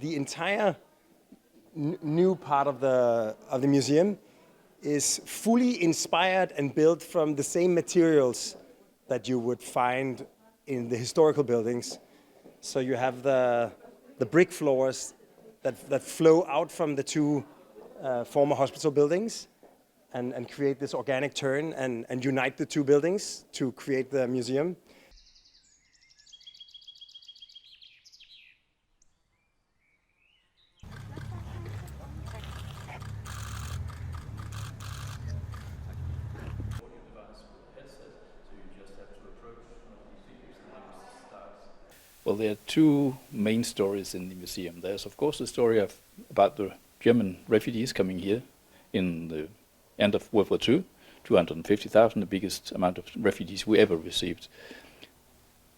the entire new part of the museum is fully inspired and built from the same materials that you would find in the historical buildings. So you have the brick floors that flow out from the two former hospital buildings and create this organic turn and unite the two buildings to create the museum. Well, there are two main stories in the museum. There's, of course, the story about the German refugees coming here in the end of World War II, 250,000, the biggest amount of refugees we ever received.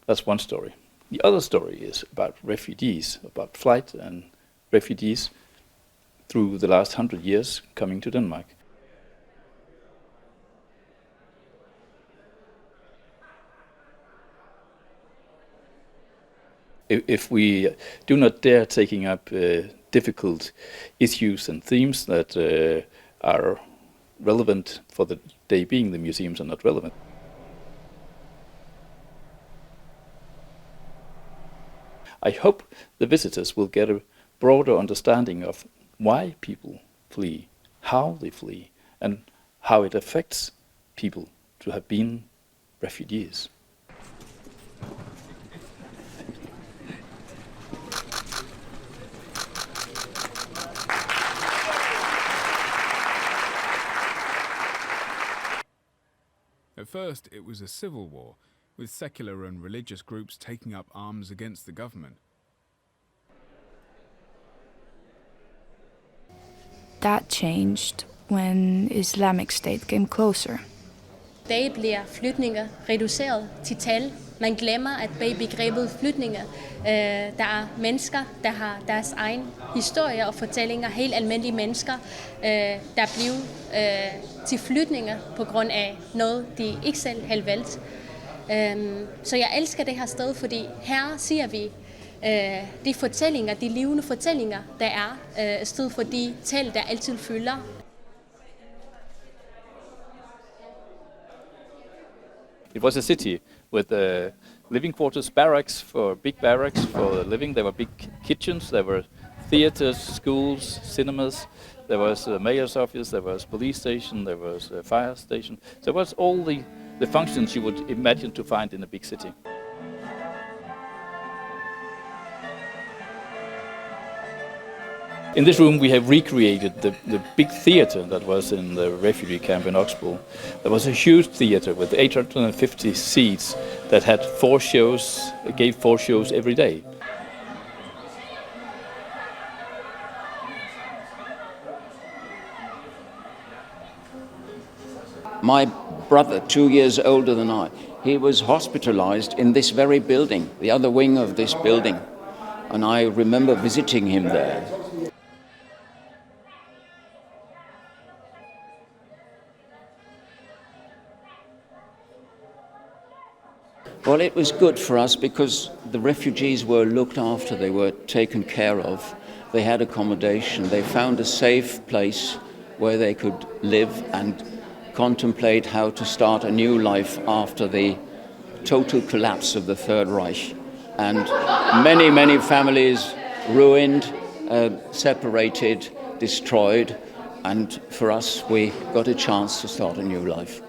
That's one story. The other story is about refugees, about flight and refugees through the last 100 years coming to Denmark. If we do not dare taking up difficult issues and themes that are relevant for the day being, the museums are not relevant. I hope the visitors will get a broader understanding of why people flee, how they flee, and how it affects people to have been refugees. At first, it was a civil war, with secular and religious groups taking up arms against the government. That changed when Islamic State came closer. I dag bliver flygtninge reduceret til tal. Man glemmer, at bag begrebet flygtninge, der er mennesker, der har deres egen historie og fortællinger. Helt almindelige mennesker, der blev til flygtninge på grund af noget, de ikke selv havde valgt. Så jeg elsker det her sted, fordi her siger vi de fortællinger, de levende fortællinger, der er, i stedet for de tal, der altid fylder. It was a city with living quarters, big barracks for living. There were big kitchens, there were theaters, schools, cinemas, there was a mayor's office, there was police station, there was a fire station. There was all the functions you would imagine to find in a big city. In this room we have recreated the big theater that was in the refugee camp in Oxbow. There was a huge theater with 850 seats that had 4 shows, gave 4 shows every day. My brother, 2 years older than I, he was hospitalized in this very building, the other wing of this building. And I remember visiting him there. Well, it was good for us because the refugees were looked after, they were taken care of, they had accommodation, they found a safe place where they could live and contemplate how to start a new life after the total collapse of the Third Reich. And many, many families ruined, separated, destroyed, and for us we got a chance to start a new life.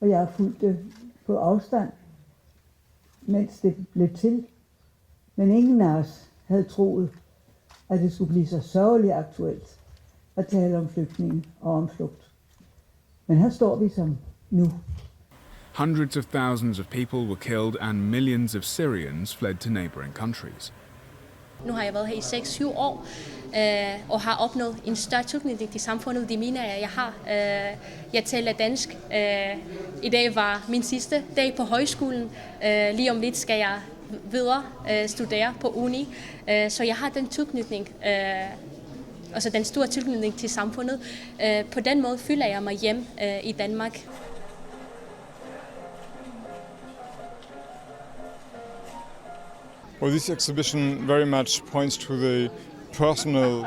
Og jeg har fulgt det på afstand, mens det blev til. Men ingen af os havde troet, at det skulle blive så sørgeligt aktuelt at tale om flygtninge og om flugt. Men her står vi som nu. Hundreds of thousands of people were killed and millions of Syrians fled to neighbouring countries. Nu har jeg været her i 6-7 år, og har opnået en større tilknytning til samfundet, de mener jeg har. Jeg taler dansk. I dag var min sidste dag på højskolen. Lige om lidt skal jeg videre studere på uni. Så jeg har den tilknytning, altså den store tilknytning til samfundet. På den måde føler jeg mig hjem i Danmark. Well, this exhibition very much points to the personal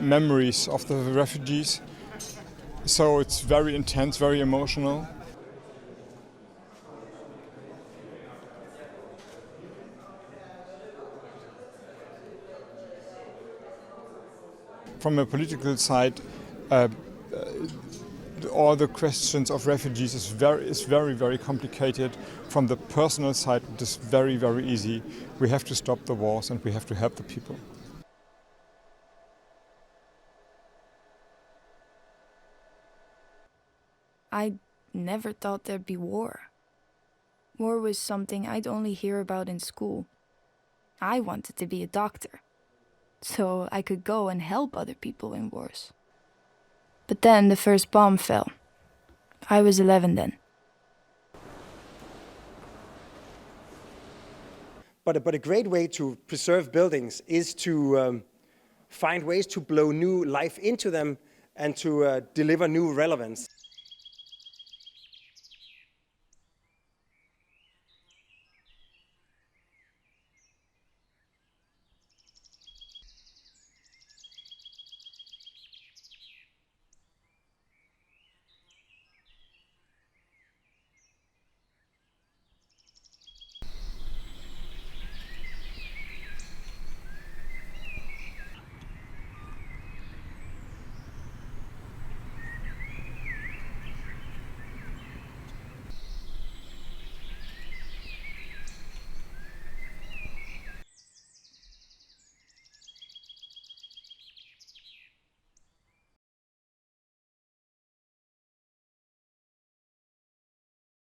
memories of the refugees. So it's very intense, very emotional. From a political side, all the questions of refugees is very, very complicated. From the personal side, it is very, very easy. We have to stop the wars and we have to help the people. I never thought there'd be war. War was something I'd only hear about in school. I wanted to be a doctor, so I could go and help other people in wars. But then the first bomb fell. I was 11 then. But a great way to preserve buildings is to find ways to blow new life into them and to deliver new relevance.